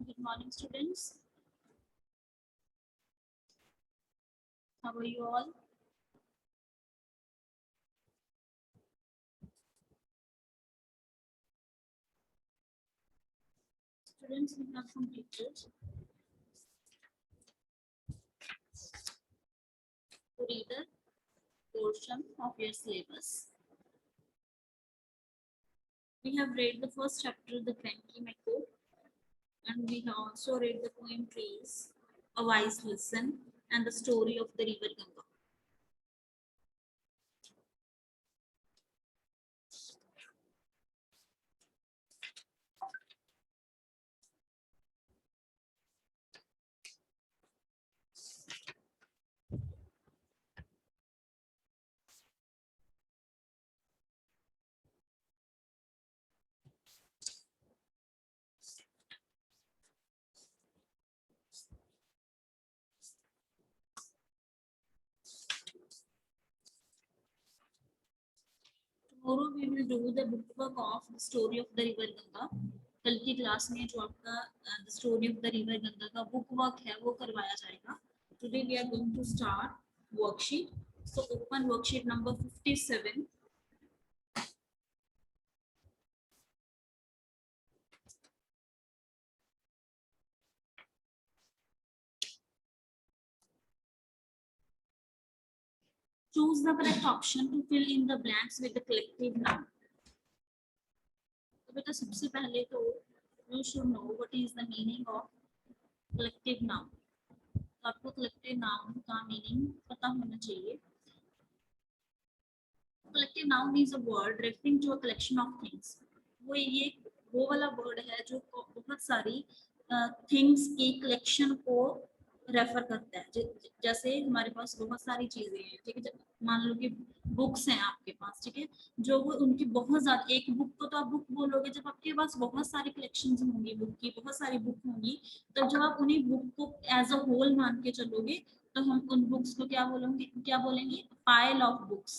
Good morning, students. How are you all? Students, we have completed to read a portion of your syllabus. We have read the first chapter, The Cranky Macaw, and we have also read the poem Trees, A Wise Lesson, and the story of the river Ganga. Tomorrow we will do the bookwork of the story of the river Ganga. कल की class में जो आपका the story of the river Ganga का bookwork है वो करवाया जाएगा. Today we are going to start worksheet. So open worksheet number 57. Choose the correct option to fill in the blanks with the collective noun. तो बेटा सबसे पहले तो you should know what is the meaning of collective noun. तो आपको collective noun का meaning पता होना चाहिए. Collective noun is a word referring to a collection of things. वो वाला word है जो बहुत सारी things की collection को रेफर करता है. जैसे हमारे पास बहुत सारी चीजें हैं, ठीक है. मान लो कि बुक्स हैं आपके पास, ठीक है. जो वो उनकी बहुत ज्यादा, एक बुक को तो आप बुक बोलोगे जब आपके पास बहुत सारी कलेक्शंस होंगी, बुक की बहुत सारी बुक होंगी, तब जब आप उन्हीं बुक को एज अ होल मान के चलोगे तो हम उन बुक्स को क्या बोलेंगे पाइल ऑफ बुक्स,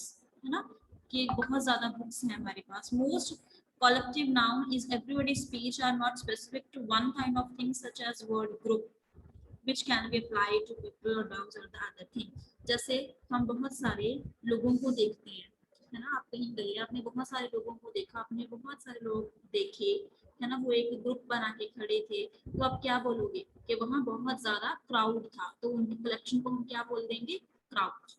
है ना, कि बहुत ज्यादा बुक्स हैं हमारे पास. Most collective noun is everybody's speech are not specific to one kind of thing such as word group which can be applied to people or dogs or the other thing. जैसे हम बहुत सारे लोगों को देखते हैं, है ना. आप कहीं गए, आपने बहुत सारे लोगों को देखा, आपने बहुत सारे लोग देखे, है ना, वो एक ग्रुप बना के खड़े थे, तो आप क्या बोलोगे कि वहां बहुत ज्यादा क्राउड था, तो उनकी कलेक्शन को हम क्या बोल देंगे, क्राउड,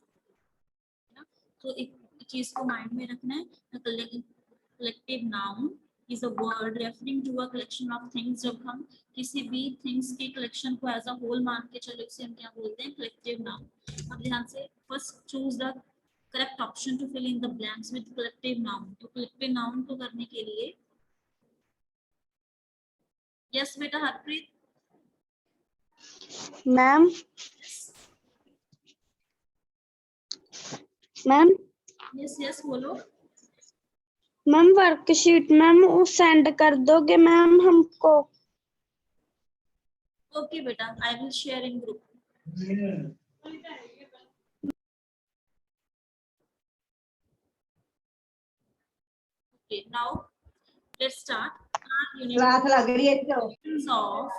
है ना. तो एक चीज को माइंड में रखना है. Collective noun is a word referring to a collection of things. जब हम किसी भी things की collection को as a whole मान के चले, उसे हम क्या बोलते हैं, collective noun. अब ध्यान से first choose the correct option to fill in the blanks with collective noun. तो collective noun को करने के लिए yes बेटा Harpreet. Ma'am ma'am yes yes बोलो. मैम वर्कशीट मैम वो सेंड कर दोगे मैम हमको. ओके बेटा, I will share in group. Okay, now let's start our class लग रही है तो universe of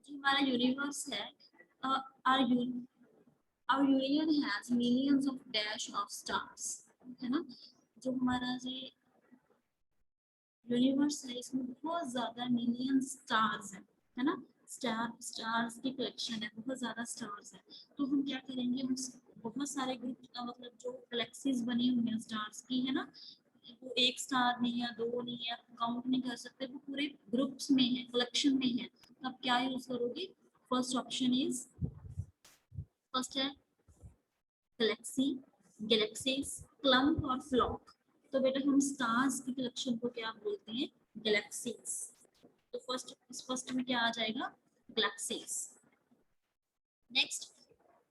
जो हमारा यूनिवर्स है, our universe has millions of dash of stars, है ना. जो हमारा ये यूनिवर्स है इसमें बहुत ज्यादा मिलियन स्टार्स है ना. स्टार्स की कलेक्शन है, बहुत ज्यादा स्टार्स है. तो हम क्या करेंगे, हम बहुत सारे ग्रुप का मतलब जो गैलेक्सीज बनी हुई हैं स्टार्स की, है ना, वो एक स्टार नहीं है, दो नहीं है, काउंट नहीं कर सकते, वो पूरे ग्रुप्स में है, कलेक्शन में है. अब क्या यूज करोगे, फर्स्ट ऑप्शन इज, फर्स्ट है गैलेक्सी, गैलेक्सीज, क्लम्प और फ्लॉक. तो बेटा हम स्टार्स की कलेक्शन को क्या बोलते हैं, गैलेक्सीज. तो फर्स्ट में क्या आ जाएगा, galaxies. Next,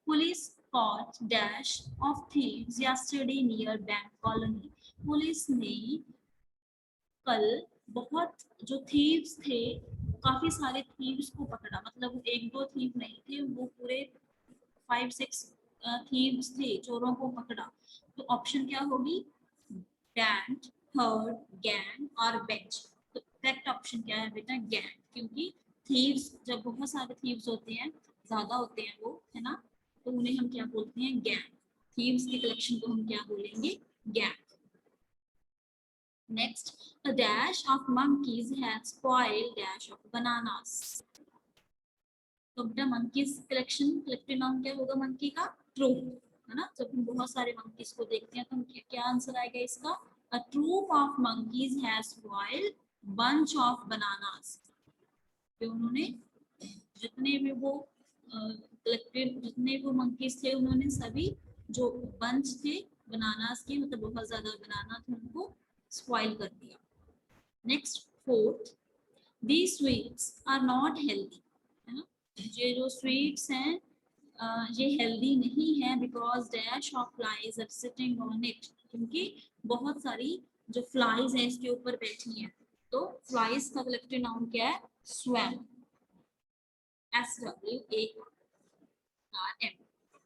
police caught dash of thieves yesterday near bank colony. Police ने कल बहुत जो थीव्स थे, काफी सारे थीव्स को पकड़ा. मतलब एक दो थीव नहीं थे, वो पूरे 5-6 थीव्स थे, चोरों को पकड़ा, तो ऑप्शन क्या होगी? बैंड, हर्ड, गैंग और बेंच। तो करेक्ट ऑप्शन क्या है बेटा? गैंग, क्योंकि थीव्स, जब बहुत सारे थीव्स होते हैं, ज्यादा होते हैं वो, है ना, तो उन्हें हम क्या बोलते हैं? गैंग। थीव्स के कलेक्शन को हम क्या बोलेंगे? Gang. Next, a dash of monkeys had spoiled dash of bananas. तो बेटा monkeys collection, collective noun क्या होगा मंकी का? Troop, है ना? जब हम बहुत सारे monkeys को देखते हैं तो हम क्या आंसर आएगा इसका? A troop of monkeys has spoiled bunch of bananas. तो उन्होंने जितने भी वो collective, जितने वो monkeys थे, उन्होंने सभी जो bunch थे बनानास के, मतलब बहुत ज्यादा बनाना थे, उनको स्पॉइल कर दिया। Next, fourth, these sweets are not healthy, है ना? ये जो स्वीट्स हैं ये हेल्दी नहीं है, because dash of flies are sitting on it, क्योंकि बहुत सारी जो फ्लाइज हैं इसके ऊपर बैठी हैं। तो फ्लाइज का कलेक्टिव नाउन क्या है? Swum, SWARM।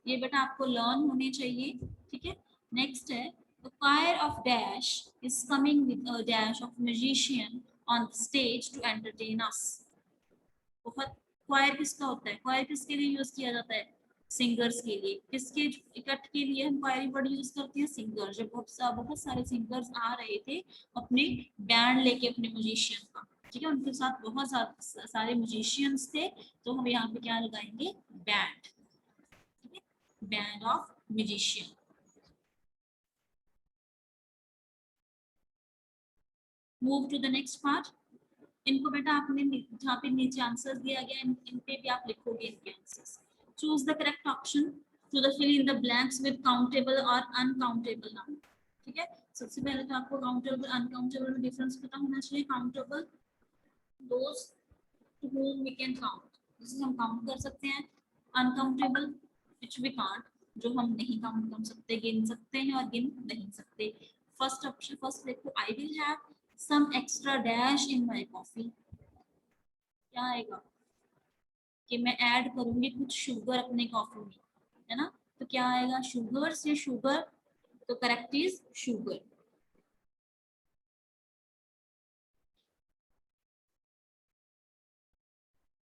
ये बेटा आपको लर्न होने चाहिए, ठीक है। नेक्स्ट है, the choir of dash is coming with a dash of magician on the stage to entertain us। बहुत, choir किसका होता है? choir किसके लिए यूज किया जाता है? सिंगर्स के लिए। किसके इकट्ठ के लिए हम choir वर्ड यूज करते हैं? सिंगर। जब बहुत सारे सिंगर्स आ रहे थे अपने बैंड लेके, अपने म्यूजिशियन का, ठीक है, उनके साथ बहुत सारे म्यूजिशियंस थे, तो हम यहाँ पे क्या लगाएंगे? Band, band of musician. Move to the next part. इनको बेटा आपने जहाँ पे नीचे आंसर दिया गया, इन पे भी आप लिखोगे इनके answers. Choose the correct option to the fill in the blanks with countable और अनकाउंटेबल नाउन। ठीक है, सबसे पहले तो आपको काउंटेबल अनकाउंटेबल में डिफरेंस पता होना चाहिए। Countable, those two whom we can count, जिसे हम काउंट कर सकते हैं। अनकाउंटेबल, which we can't, जो हम नहीं काउंट कर सकते, गिन सकते हैं और गिन नहीं सकते। फर्स्ट ऑप्शन, फर्स्ट देखो, I will have some extra dash in my coffee. क्या आएगा? कि मैं ऐड करूंगी कुछ शुगर अपने कॉफी में, है ना, तो क्या आएगा? शुगर से शुगर, तो correct is sugar.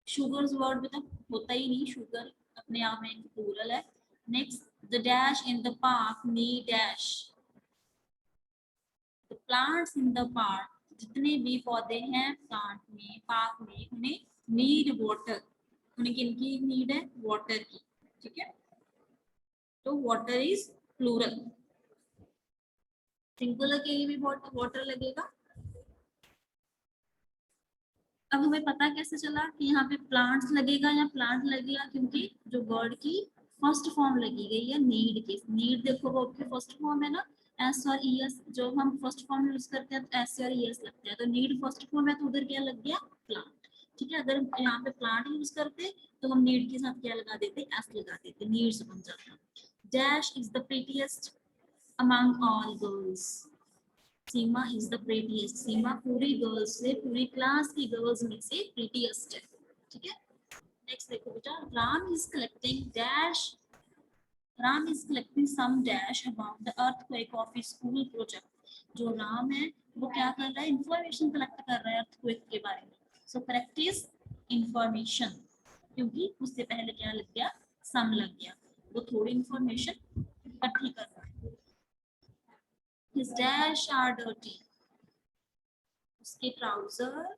Sugars word में तो होता ही नहीं, शुगर अपने आप में प्लूरल है। Next, the dash in the park need dash. The plants in the park, जितने भी पौधे हैं प्लांट में, पार्क में, उन्हें नीड वाटर। उन्हें किनकी नीड है? वाटर की, ठीक है। तो वाटर इज प्लूरल। सिंगुलर के लिए भी वाटर लगेगा। अब हमें पता कैसे चला कि यहाँ पे प्लांट्स लगेगा या प्लांट लगेगा? क्योंकि जो वर्ड की फर्स्ट फॉर्म लगी गई है नीड की। नीड देखो वर्ब की फर्स्ट फॉर्म है ना, एस और ई एस। जो हम फर्स्ट फॉर्म यूज करते हैं तो एस और ई एस लगता है, तो नीड फर्स्ट फॉर्म है, तो उधर क्या लग गया? प्लांट। ठीक है, अगर यहाँ पे प्लांट यूज करते तो हम नीड के साथ क्या लगा देते? एस लगा देते, नीड्स बन जाता। Dash is the prettiest among all girls. Seema is the prettiest. Seema पूरी गर्ल्स से, पूरी क्लास की गर्ल्स में से प्रीटीएस्ट है, ठीक है। नेक्स्ट देखो बेटा, Ram is collecting dash. Ram is collecting some dash about the earthquake of his school project. जो राम है वो क्या कर रहा है? इंफॉर्मेशन कलेक्ट कर रहा है अर्थक्वेक के बारे में। सो करेक्ट इज इंफॉर्मेशन, क्योंकि उससे पहले क्या लग गया? सम लग गया। वो थोड़ी इंफॉर्मेशन इकट्ठी कर रहा है। His dash are dirty. उसके ट्राउजर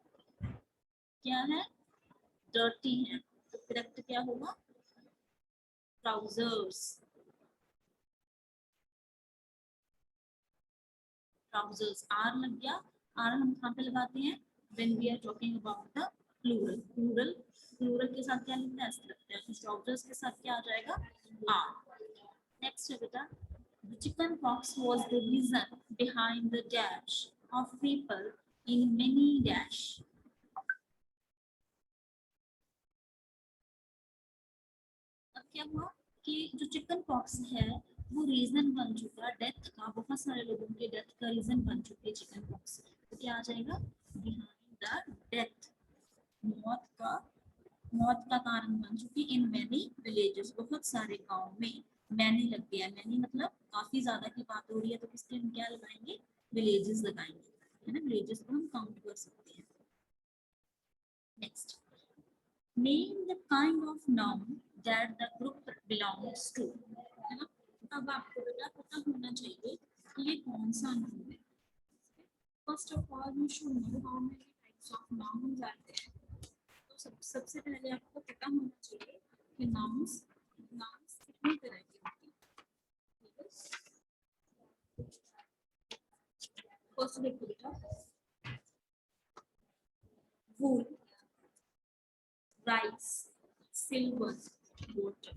क्या है? डर्टी है, तो करेक्ट क्या होगा? ट्राउजर्स। ट्राउजर्स, आर लग गया। आर हम कहाँ पे लगाते हैं? When we are talking about the plural. Plural, plural के साथ क्या लगता है? एस लगता है, तो ट्राउजर्स के साथ क्या आ जाएगा? आर। नेक्स्ट है बेटा, the chicken pox was the reason behind the dash of people in many dash। अब क्या हुआ कि जो चिकन पॉक्स है वो रीजन बन चुका है डेथ का, बहुत सारे लोगों के डेथ का रीजन बन चुकी है चिकन पॉक्स। तो क्या आ जाएगा? बिहाइंड द डेथ, मौत का कारण बन चुकी इन मैनी विलेजेस, बहुत सारे गांव में। मैनी लग गया, मैनी मतलब काफी ज्यादा की बात हो रही है, तो किसके हम क्या लगाएंगे, विलेजेस लगाएंगे, है ना, विलेजेस को हम काउंट कर सकते हैं। Next, name the kind of noun that the group belongs to, है ना। अब आपको बेटा पता होना चाहिए कि ये कौन सा नाउन है। First of all you should know how many types of nouns are there. तो सबसे पहले आपको पता होना चाहिए कि नाउन्स नाउन्स कितनी तरह के होते हैं। फर्स्ट देखो बेटा, wool, rice, silver, water.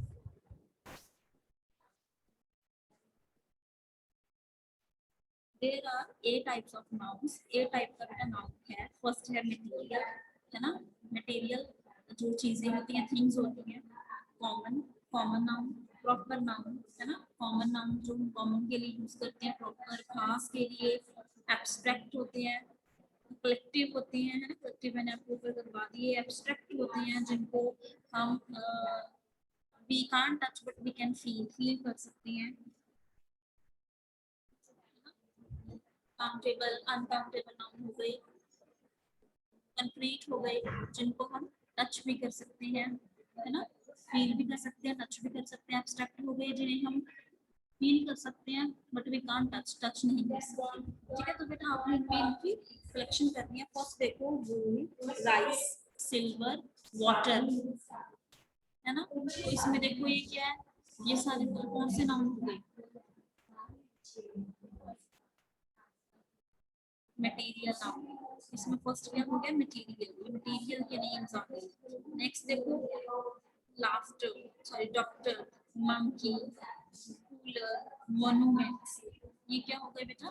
There are 8 types of nouns. 8 type का बेटा नाउन है। फर्स्ट है मटेरियल, है ना, मटेरियल जो चीजें होती हैं, थिंग्स होती हैं। Common, common noun, proper noun, है ना, कॉमन नाउन जो हम कॉमन के लिए यूज करते हैं, प्रॉपर खास के लिए। एब्स्ट्रैक्ट होते हैं, कलेक्टिव होती हैं, है ना, कलेक्टिव मैंने आपको ऊपर करवा दिए। एब्स्ट्रैक्ट होती हैं जिनको हम we can't touch but we can feel कर सकती हैं। काउंटेबल, अनकाउंटेबल नाउन हो गए। कंक्रीट हो गए जिनको हम टच भी कर सकते हैं, है ना, फील भी कर सकते हैं, टच भी कर सकते हैं। एब्स्ट्रैक्ट हो गए जिन्हें हम फील कर सकते हैं but we can't touch, touch नहीं कर सकते। ठीक है, तो बेटा आपने इनकी कलेक्शन करनी है। फर्स्ट देखो, वूल, राइस, सिल्वर, वाटर, है ना। तो इसमें देखो ये क्या है, ये सारे कौन से नाउन हो गए, मटेरियल नाउन। इसमें फर्स्ट क्या हो गया, मटेरियल, मटेरियल के नेम्स आ गए। नेक्स्ट देखो, laughter, sorry doctor, monkey, cooler, monuments, ये क्या हो गया बेटा,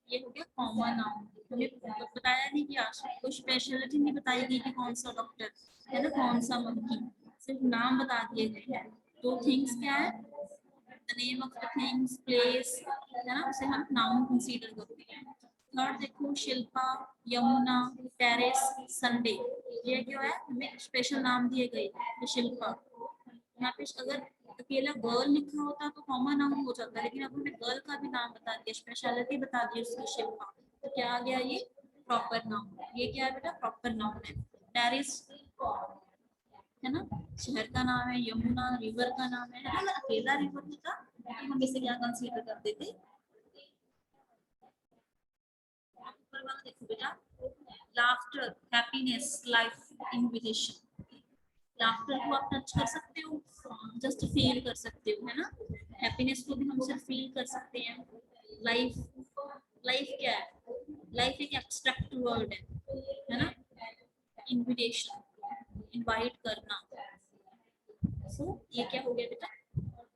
ये हो गया कॉमन नाउन। हमें तो बताया नहीं कि आज कोई स्पेशलिटी नहीं बताई गई कि कौन सा डॉक्टर, है ना, कौन सा मंकी, सिर्फ नाम बता दिए गए हैं। तो थिंग्स क्या है, the name of the things, place, है ना, उसे हम नाउन कंसीडर करते हैं। थर्ड देखो, शिल्पा, यमुना, टेरेस, संडे, ये क्या है, हमें स्पेशल नाम दिए गए, शिल्पा। यहाँ पे अगर अकेला गर्ल लिखा होता तो कॉमन नाउन हो जाता, लेकिन अब हमें गर्ल का भी नाम बता दिया, स्पेशलिटी बता दी उसकी, शिल्पा, तो क्या आ गया, ये प्रॉपर नाउन। ये क्या है बेटा, प्रॉपर नाउन है। टेरेस, है ना, शहर का नाम है। यमुना रिवर का नाम है ना, अकेला रिवर होता तो हम इसे क्या कंसीडर करते थे। ऊपर वाला देखो बेटा, laughter, happiness, life, invitation. Laughter को आप टच कर सकते हो, जस्ट फील कर सकते हो, है ना। हैप्पीनेस को भी हम सिर्फ फील कर सकते हैं। लाइफ, लाइफ क्या है, लाइफ एक एब्स्ट्रैक्ट वर्ड है ना। इनविटेशन, इनवाइट करना। सो ये क्या हो गया बेटा,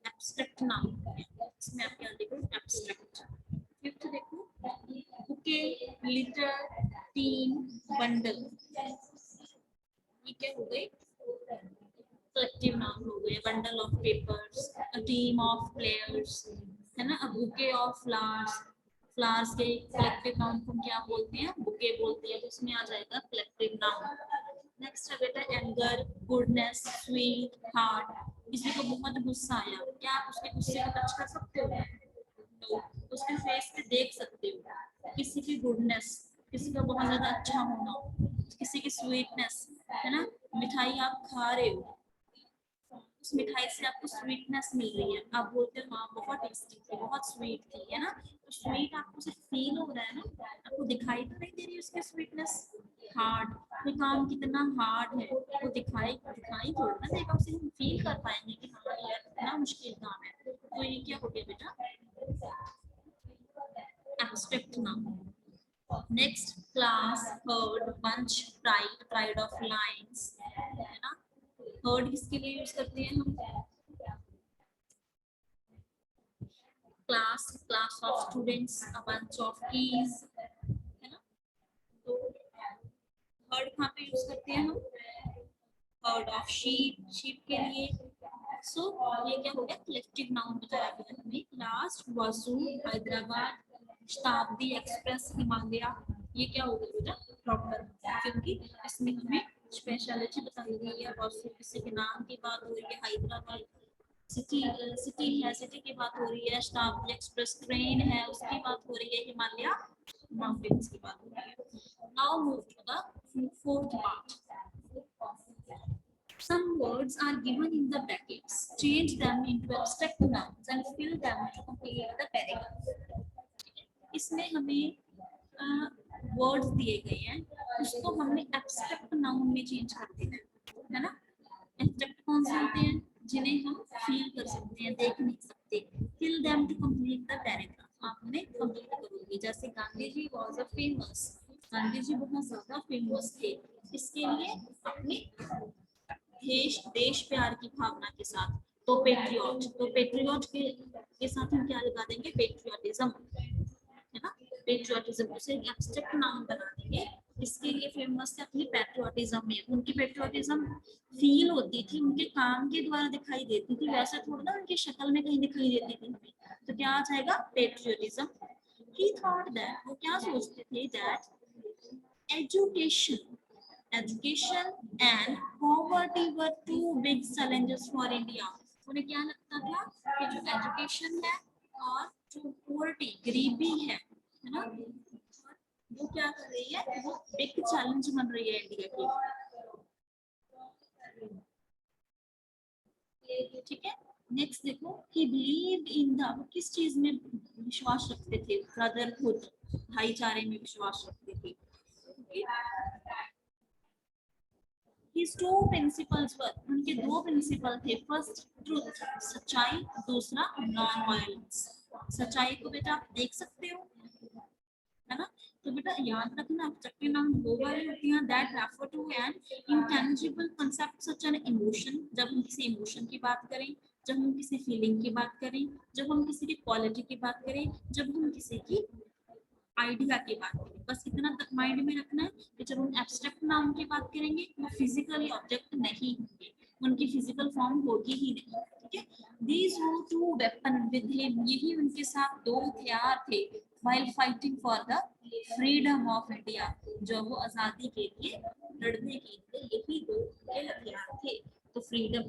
एब्स्ट्रैक्ट नाउन। इसमें आप क्या देखो, एब्स्ट्रैक्ट। फिफ्थ देखो, बुके, लिटर, टीम, बंडल, ये क्या हो गए, कलेक्टिव नाउन हो गए। Bundle of papers, a team of players, है ना, a bouquet of flowers. Flowers के कलेक्टिव नाउन को क्या बोलते हैं, बुके बोलते हैं, तो इसमें आ जाएगा कलेक्टिव नाउन। नेक्स्ट है बेटा, एंगर, गुडनेस, स्वीट, हार्ट। किसी को बहुत गुस्सा आया, क्या आप उसके गुस्से को टच कर सकते हो, तो उसके फेस पे देख सकते हो। किसी की गुडनेस, किसी का बहुत ज्यादा अच्छा होना, किसी की स्वीटनेस, है ना, मिठाई आप खा रहे हो, उस मिठाई से आपको स्वीटनेस मिल रही है, आप बोलते हो हाँ बहुत टेस्टी थी, बहुत स्वीट थी, है ना। तो स्वीट आपको सिर्फ फील हो रहा है ना, आपको दिखाई तो नहीं दे रही उसकी स्वीटनेस। हार्ड, कोई काम कितना हार्ड है वो दिखाई दिखाई थोड़ा ना देगा, उसे हम फील कर पाएंगे कि हाँ यार कितना मुश्किल काम है। तो ये क्या हो गया बेटा, abstract noun. Next, class, heard, bunch, pride, pride of lines, है ना। हर्ड किसके लिए यूज करते हैं हम, class, class of students, a bunch of keys, है ना। तो हर्ड कहाँ पे यूज करते हैं हम, हर्ड ऑफ शीप, शीप के लिए। सो ये क्या हो गया, कलेक्टिव नाउन बताया गया हमें। लास्ट, वासु, हैदराबाद, शताब्दी एक्सप्रेस, हिमालय, ये क्या हो गया बेटा, प्रॉपर, क्योंकि इसमें हमें स्पेशलिटी बताई गई है। वासु किसी के नाम की बात हो रही है, हैदराबाद सिटी सिटी है, सिटी की बात हो रही है, शताब्दी एक्सप्रेस ट्रेन है उसकी बात हो रही है, हिमालय माउंटेन्स की बात हो रही है। Now move to the fourth part. Some words are given in the brackets. Change them into abstract nouns and fill them to complete the paragraph. इसमें हमें वर्ड्स दिए गए हैं, उसको हमने एब्स्ट्रैक्ट नाउन में चेंज कर देना है ना। एब्स्ट्रैक्ट कौन से होते हैं, जिन्हें हम फील कर सकते हैं, देख नहीं सकते। Fill them to complete the paragraph, आपने कंप्लीट करोगे। जैसे Gandhi ji was a famous, Gandhi ji बहुत ज्यादा फेमस थे, इसके लिए अपने देश प्यार की भावना के साथ। तो पेट्रियट, तो पेट्रियट के साथ हम क्या लगा देंगे, पेट्रियटिज्म, है ना। पेट्रियटिज्म उसे एब्स्ट्रैक्ट नाउन बना देंगे। इसके लिए फेमस है अपनी पेट्रियटिज्म में, उनकी पेट्रियटिज्म फील होती थी, उनके काम के द्वारा दिखाई देती थी, वैसे थोड़ा ना उनकी शक्ल में कहीं दिखाई देती थी हमें। तो क्या आ जाएगा, पेट्रियटिज्म। ही थॉट दैट, वो क्या सोचते थे, that education and poverty were two big challenges for India. उन्हें क्या लगता था कि जो एजुकेशन है और जो पॉवर्टी, गरीबी है ना, वो क्या कर रही है, वो बिग चैलेंज बन रही है इंडिया की। ठीक है, नेक्स्ट देखो, ही बिलीव्ड इन द, वो किस चीज में विश्वास रखते थे, ब्रदरहुड, भाईचारे में विश्वास रखते थे। His two principles were, उनके दो प्रिंसिपल थे, फर्स्ट ट्रूथ, सच्चाई, दूसरा नॉन वायलेंस। सच्चाई को बेटा आप देख सकते हो, है ना। तो बेटा याद रखना, एब्स्ट्रैक्ट नाउन वो वाले होते हैं that refer to an intangible concept such an emotion. जब हम किसी इमोशन की बात करें, जब हम किसी फीलिंग की बात करें, जब हम किसी की क्वालिटी की बात करें, जब हम किसी की आइडिया की बात करें, बस इतना तक माइंड में रखना है कि जब हम एब्स्ट्रैक्ट नाउन की बात करेंगे वो फिजिकली ऑब्जेक्ट नहीं होंगे, उनकी फिजिकल फॉर्म होगी ही नहीं। ठीक है, these were two weapon with him, यही उनके साथ दो हथियार थे, while fighting for the freedom of India, जब वो आजादी के लिए लड़ने के लिए यही दो उनके हथियार थे। तो फ्रीडम।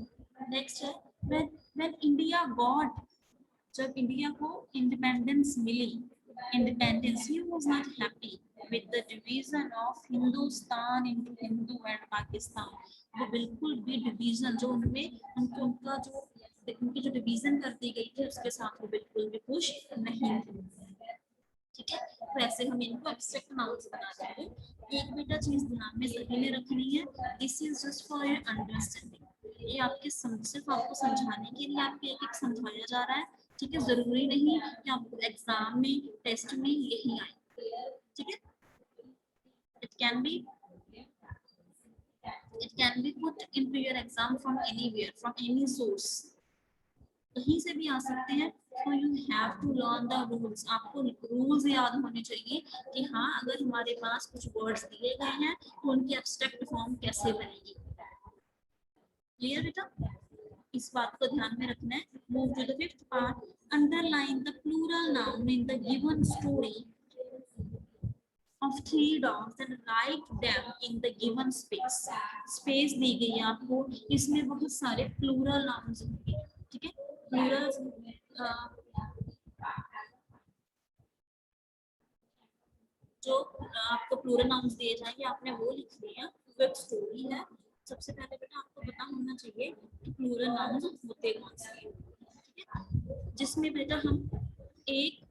नेक्स्ट है, when इंडिया गॉट, जब इंडिया को इंडिपेंडेंस मिली, independence, he was not happy with the division of Hindustan into Hindu and Pakistan. वो बिल्कुल भी डिवीजन जो उनमें उनका जो उनकी जो डिवीजन कर दी गई थी उसके साथ वो बिल्कुल भी खुश नहीं थे। ठीक है, तो ऐसे हम इनको एब्स्ट्रैक्ट नाउन्स बना देंगे। एक बेटा चीज ध्यान में सभी ने रखनी है, this is just for your understanding, ये आपके सिर्फ आपको समझाने के लिए आपको एक एक समझाया जा रहा है। ठीक है, जरूरी नहीं कि आपको एग्जाम में, टेस्ट में यही आए। ठीक है, it can be put into your exam from anywhere, from any source, कहीं से भी आ सकते हैं। तो you have to learn the rules, आपको रूल्स याद होने चाहिए कि हाँ अगर हमारे पास कुछ वर्ड्स दिए गए हैं तो उनकी एब्स्ट्रैक्ट फॉर्म कैसे बनेगी। क्लियर बेटा, इस बात को ध्यान में रखना है। Move to the fifth part, underline the plural noun in the given story of three dogs and write them in the given space. Space दी गई है आपको, इसमें बहुत सारे प्लूरल नाउन्स होंगे। ठीक है, प्लूरल जो आपको प्लूरल नाउन्स दिए जाएंगे आपने वो लिख दिया। वो एक स्टोरी है। सबसे पहले बेटा आपको पता होना चाहिए कि प्लूरल नाउन्स होते कौन से हैं। ठीक है, जिसमें बेटा हम एक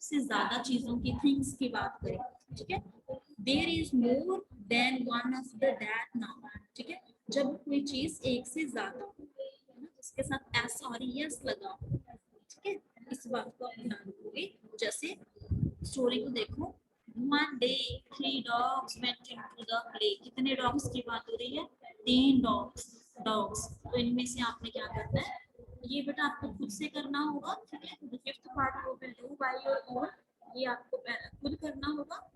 से ज्यादा चीजों की, थिंग्स की बात करें। ठीक है, there is more than one of the that noun. ठीक है, जब कोई चीज एक से ज्यादा हो, इसके साथ एस और यस लगा हो। ठीक है, इस बात को आप ध्यान रखोगे। जैसे स्टोरी को देखो, one day three dogs went into the play, कितने डॉग्स की बात हो रही है, तीन डॉग्स। तो इनमें से आपने क्या करना है, ये बेटा आपको खुद से करना होगा। ठीक है, the fifth part you will do by your own, ये आपको खुद करना होगा।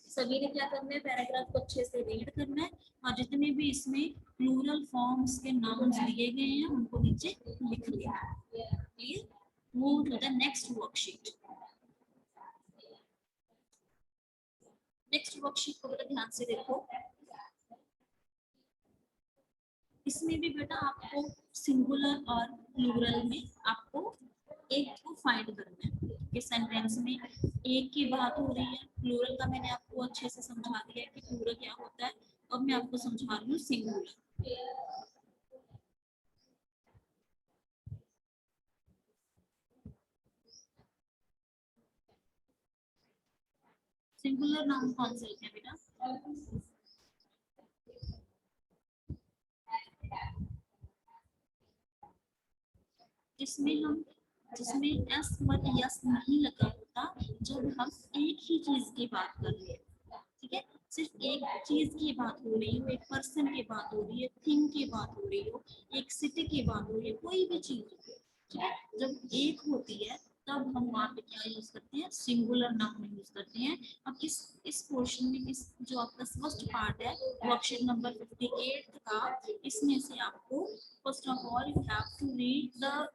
सभी ने क्या करना है, पैराग्राफ को अच्छे से रीड करना है और जितने भी इसमें प्लूरल फॉर्म्स के नाउन्स दिए गए हैं उनको नीचे लिख लेना है। Clear, move to the next worksheet. Next worksheet को बड़ा ध्यान से देखो। इसमें भी बेटा आपको सिंगुलर और प्लूरल में आपको एक को फाइंड करना है कि सेंटेंस में एक की बात हो रही है, प्लूरल का मैंने आपको अच्छे से समझा दिया है कि प्लूरल क्या होता है। अब मैं आपको समझा रही हूँ सिंगुलर। सिंगुलर नाउन कौन से होते हैं बेटा? जिसमें एस बट यस नहीं लगा होता जब हम एक ही चीज की बात कर रहे हैं। ठीक है, सिर्फ एक चीज की बात हो रही हो, एक पर्सन की बात हो रही है, थिंग की बात हो रही हो, एक सिटी की बात हो रही है, कोई भी चीज हो। ठीक है, जब एक होती है तब हम वहाँ पे क्या यूज करते हैं? सिंगुलर नाउन यूज करते हैं। अब इस पोर्शन में इस जो आपका फर्स्ट पार्ट है वर्कशीट नंबर 58 का, इसमें से आपको first of all you have to read the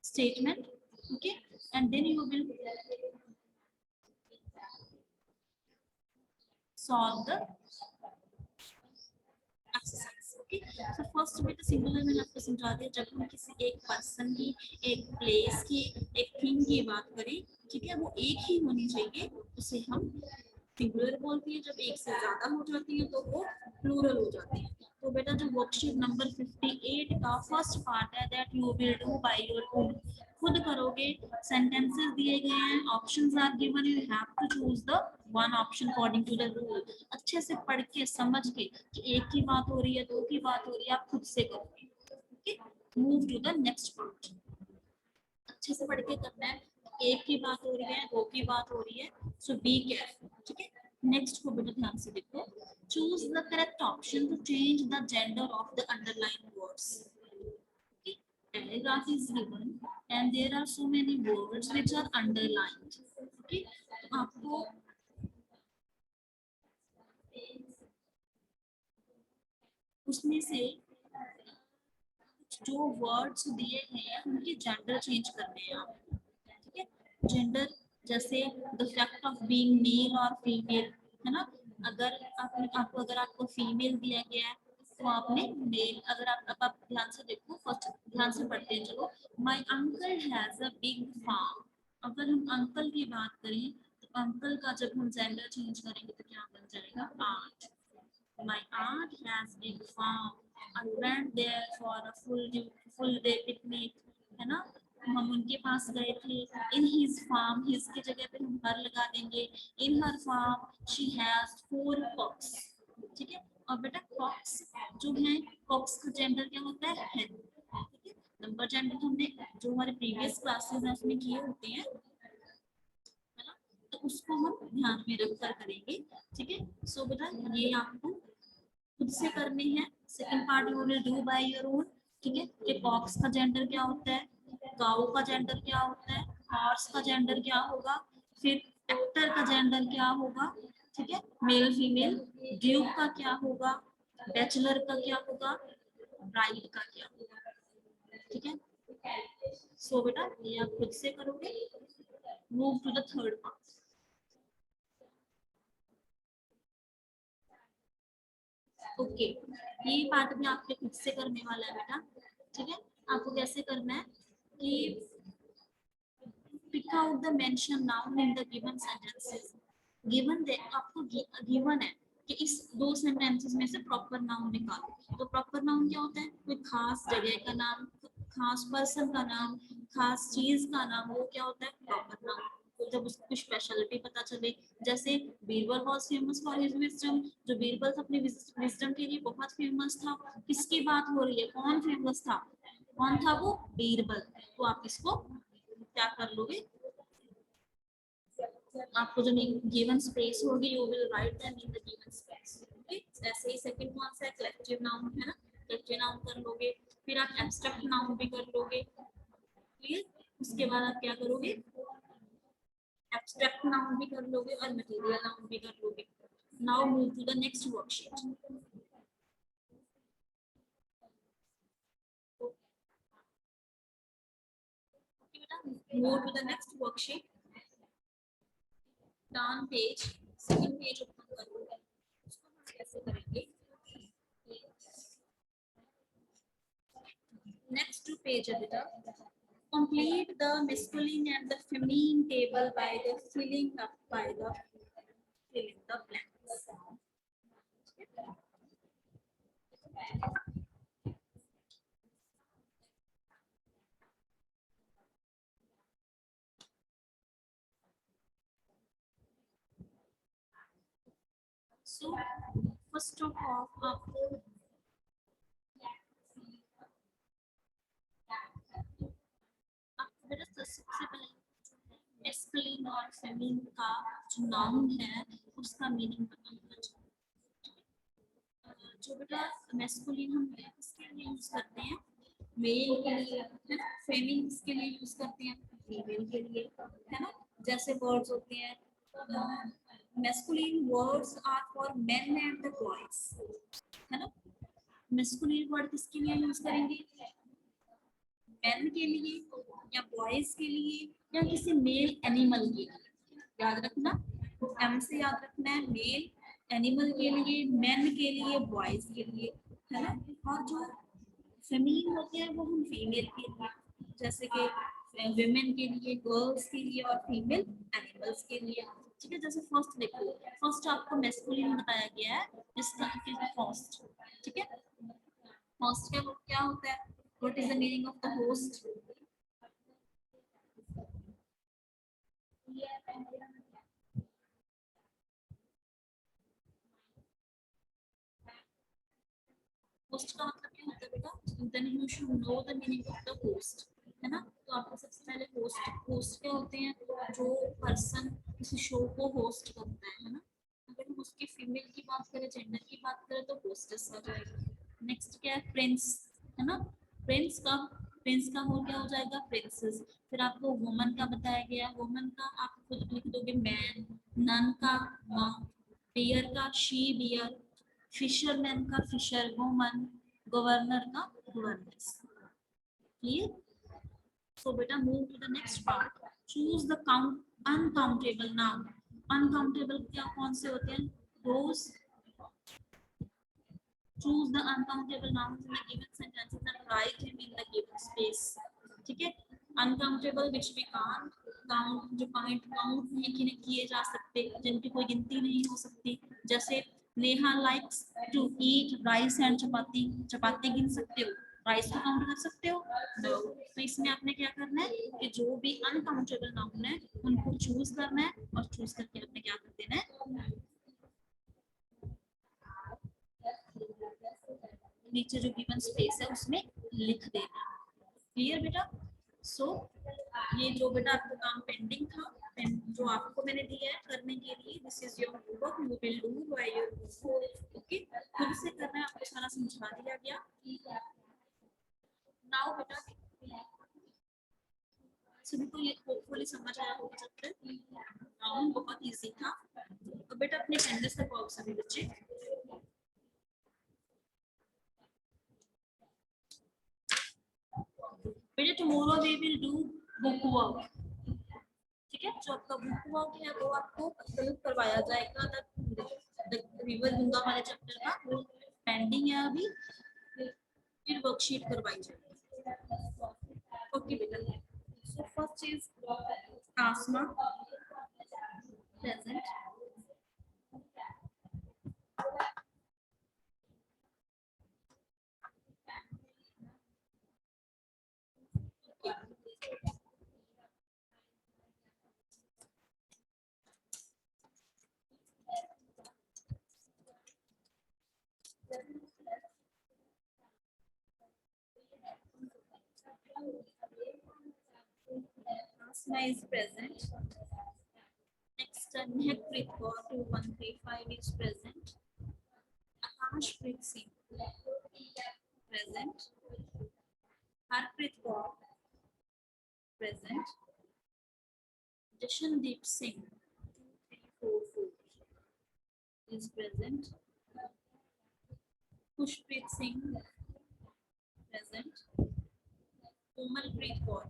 statement, okay, and then you will solve the exercise, okay. So first with the singular मैंने आपको समझा दिया, जब हम किसी एक पर्सन की, एक प्लेस की, एक थिंग की बात करें, ठीक है, वो एक ही होनी चाहिए, उसे हम सिंगुलर बोलते हैं। जब एक से ज्यादा हो जाती है तो वो प्लूरल हो जाती है। तो बेटा जो वर्कशीट नंबर 58 का फर्स्ट पार्ट है that you will do by your own, खुद करोगे। सेंटेंसेस दिए गए हैं, options are given, you have to choose the one option according to the rule. अच्छे से पढ़ के समझ के कि एक की बात हो रही है, दो की बात हो रही है, आप खुद से करोगे। Okay, move to the next part. अच्छे से पढ़ के करना है। एक की बात हो रही है, दो की बात हो रही है, सो बी केयरफुल। ठीक है, नेक्स्ट को बेटा ध्यान से देखो। Choose the correct option to change the gender of the underline words. Paragraph is given and there are so many words which are underlined. Okay, तो आपको उसमें से जो वर्ड्स दिए हैं उनके जेंडर चेंज करने हैं आपको। ठीक है, जेंडर जैसे the fact of being male और फीमेल, है ना। अगर आपको फीमेल दिया गया है तो आपने मेल, अगर आप ध्यान से देखो, फर्स्ट ध्यान से पढ़ते हैं चलो। My uncle has a big farm. अगर हम अंकल की बात करें तो अंकल का जब हम जेंडर चेंज करेंगे तो क्या बन जाएगा? Aunt. My aunt has big farm. I went there for a full day picnic, है ना। हम उनके पास गए थे। In his farm, his की जगह पे हम हर लगा देंगे। In her farm, she has 4 cocks. ठीक है, और बेटा cocks जो है, cocks का जेंडर क्या होता है? hen। ठीक है, नंबर जेंडर तो हमने जो हमारे प्रीवियस क्लासेस हैं उसमें किए होते हैं, है ना, तो उसको हम ध्यान में रखकर करेंगे। ठीक है, सो बेटा ये आपको खुद से करने हैं। Second part you will do by your own. ठीक है, कि कॉक्स का जेंडर क्या होता है, काऊ का जेंडर क्या होता है, हॉर्स का जेंडर क्या होगा, फिर एक्टर का जेंडर क्या होगा, ठीक है, मेल फीमेल, ड्यूक का क्या होगा, बैचलर का क्या होगा, ब्राइड का क्या होगा। ठीक है, सो बेटा ये आप खुद से करोगे। Move to the third part. Okay, ये पार्ट भी आपके खुद से करने वाला है बेटा। ठीक है, आपको कैसे करना है कि pick out the mention noun in the given sentences. Given दे आपको गिवन है कि इस दो सेंटेंसेस में से प्रॉपर नाउन निकालो। तो प्रॉपर नाउन क्या होता है? कोई खास जगह का नाम, खास पर्सन का नाम, खास चीज का नाम, वो क्या होता है? Proper noun. तो जब उसकी स्पेशलिटी पता चले, जैसे Birbal was famous for his wisdom, जो बीरबल अपने विजडम के लिए बहुत फेमस था। किसकी बात हो रही है? कौन फेमस था? कौन था वो? बीरबल। तो आप इसको क्या कर लोगे? आपको जो गिवन स्पेस होगी you will write them in the given space. Okay, ऐसे ही सेकंड कौन सा है? कलेक्टिव नाउन, है ना। कलेक्टिव नाउन कर लोगे, फिर आप एब्स्ट्रैक्ट नाउन भी कर लोगे। क्लियर? उसके बाद आप क्या करोगे? एब्स्ट्रैक्ट नाउन भी कर लोगे और मटेरियल नाउन भी कर लोगे। Now move to the next worksheet. Move to the next worksheet. Turn page, second page open करोगे। उसको हम कैसे करेंगे? पेज है बेटा. Complete the masculine and the feminine table by the filling the blanks. So first of all, आपको बेटा सबसे पहले masculine और feminine का जो नाउन है उसका मीनिंग बताना चाहिए. जो बेटा masculine हम किसके लिए यूज करते हैं, मेल के लिए, फेमिनिन के लिए यूज करते हैं, फीमेल के लिए, है ना. जैसे वर्ड्स होते हैं, masculine words are for men and the boys, है ना. masculine word किसके लिए यूज करेंगे, men के लिए या बॉयज के लिए या किसी मेल एनिमल के लिए. याद रखना, एम से याद रखना है, मेल एनिमल के लिए, मेन के लिए, बॉयज के लिए, है ना. और जो फेमिनिन होते हैं वो हम फीमेल के लिए, जैसे कि विमेन के लिए, गर्ल्स के लिए और फीमेल एनिमल्स के लिए. ठीक है. जैसे फर्स्ट देखो, फर्स्ट आपको मैस्कुलिन बताया गया है, जिसका फर्स्ट. ठीक है. फर्स्ट का क्या होता है, what is the meaning of the host. Host का मतलब क्या होता है बेटा, then you should know the meaning of the host, है ना. तो आपको सबसे पहले होस्ट क्या होते हैं, जो पर्सन किसी शो को होस्ट करता है ना. अगर हम उसकी फीमेल की बात करें, जेंडर की बात करें तो होस्टेस आ जाएगा. नेक्स्ट क्या है, प्रिंस, है ना. प्रिंस का हो क्या हो जाएगा, प्रिंसेस. फिर आपको वुमन का बताया गया, वुमन का आप खुद लिख दोगे मैन, नन का मंक, बियर का शी बियर, फिशरमैन का फिशर वुमन, गवर्नर का गवर्नेस. क्लियर. सो बेटा move to the next part. Choose the uncountable noun. Uncountable क्या कौन से होते हैं, दोस. Choose the uncountable nouns in the given sentences and write him in the given space. ठीक है. Uncountable which we can't count, जो count नहीं किए जा सकते, जिनकी कोई गिनती नहीं हो सकती. जैसे Neha likes to eat rice and चपाती. चपाती गिन सकते हो, राइस को काउंट कर सकते हो. no. तो इसमें आपने क्या करना है कि जो भी अनकाउंटेबल नाउन है उनको चूज करना है और चूज करके आपने क्या कर देना है, नीचे जो गिवन स्पेस है उसमें लिख देना. क्लियर बेटा. सो ये जो बेटा आपको काम पेंडिंग था, जो आपको मैंने दिया है करने के लिए, this is your homework, you will do by your. Okay, खुद से करना है, आपको सारा समझा दिया गया. नाउ बेटा सभी को ये होपफुली समझ आया होगा चैप्टर. नाउन बहुत इजी था. तो बेटा अपने कैंडल्स लगाओ सभी बच्चे. बेटा tomorrow we will do book work. ठीक है. जो आपका बुक वर्क है वो आपको कल करवाया जाएगा. रिवर गंगा वाले चैप्टर का वो पेंडिंग है अभी, फिर वर्कशीट करवाई जाएगी. ओके बेटा. So first is Asma present. Asma is present. Next, Nehakrit Kaur 2135 is present. Akashpreet Singh present. Harpreet Kaur present. Jashandeep Singh 2344 is present. Pushpreet Singh present. Komalpreet Kaur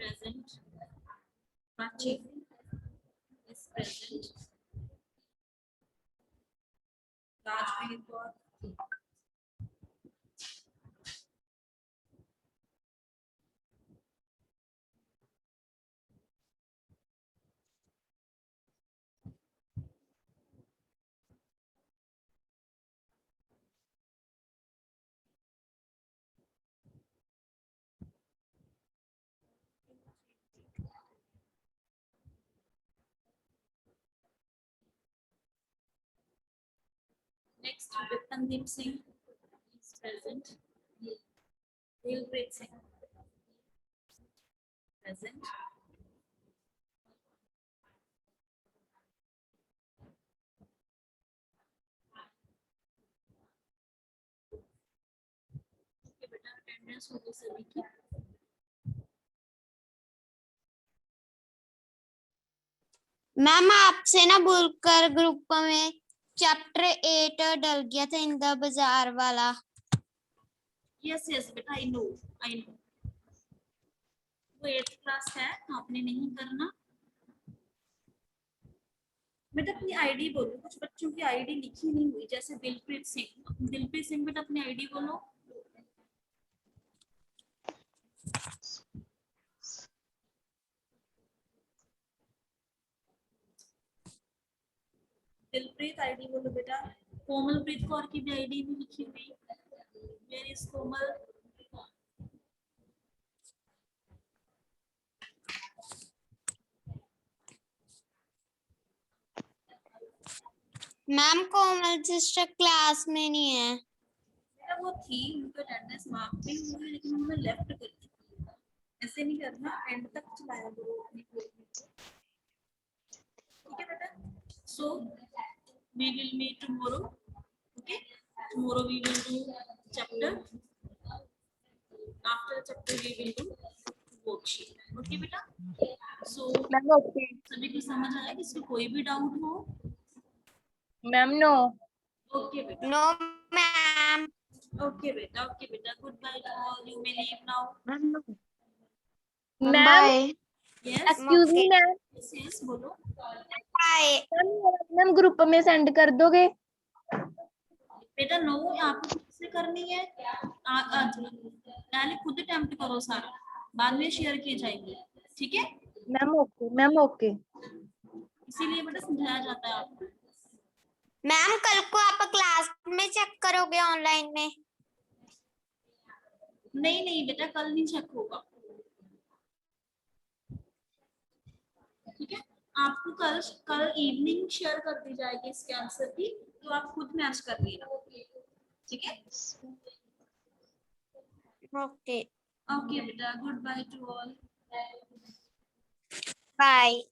present. Prachi is present. Rajveer Kaur. Next, Vipandeep Singh is present. Dilpreet Singh present. Okay, बेटा attendance होगी सभी की. Ma'am आपसे ना बोलकर group में chapter 8 डल गया था इंदा बाजार वाला. Yes, yes, बेटा I know. वो 8th क्लास है तो आपने नहीं करना. बेटा अपनी आईडी बोलो. कुछ बच्चों की आईडी लिखी नहीं हुई, जैसे दिलप्रीत सिंह. दिलप्रीत सिंह बेटा अपनी आईडी बोलो. दिलप्रीत आईडी बोलो बेटा. कोमलप्रीत कौर की भी आईडी भी लिखी हुई. Where is Komal? Ma'am Komal sister class में नहीं है. बेटा वो थी, उनका अटेंडेंस मार्क भी हुई लेकिन उन्होंने लेफ्ट कर दी. ऐसे नहीं करना, एंड तक चलाया करो अपनी प्रोग्राम को. ठीक है बेटा. सो we will meet tomorrow. Okay, tomorrow we will do chapter. After chapter we will do worksheet. Okay बेटा. So ma'am okay. सभी को समझ आया? किसी को कोई भी डाउट हो? Ma'am no. ओके बेटा. No ma'am. ओके बेटा. Good bye to all. You may leave now. Ma'am bye. Yes excuse me ma'am. Yes बोलो. बाय. मैम ग्रुप में सेंड कर दोगे? बेटा नो, आपको खुद से करनी है. पहले खुद अटेम्प्ट करो सारा, बाद में शेयर किए जाएंगे. ठीक है, मैम ओके. Ma'am okay. इसीलिए बेटा समझाया जाता है आपको. मैम कल को आप क्लास में चेक करोगे ऑनलाइन में? नहीं बेटा, कल नहीं चेक होगा. ठीक है, आपको कल इवनिंग शेयर कर दी जाएगी इसके आंसर की, तो आप खुद मैच कर लेना. ठीक है. ओके. ओके बेटा. Good bye to all. Bye.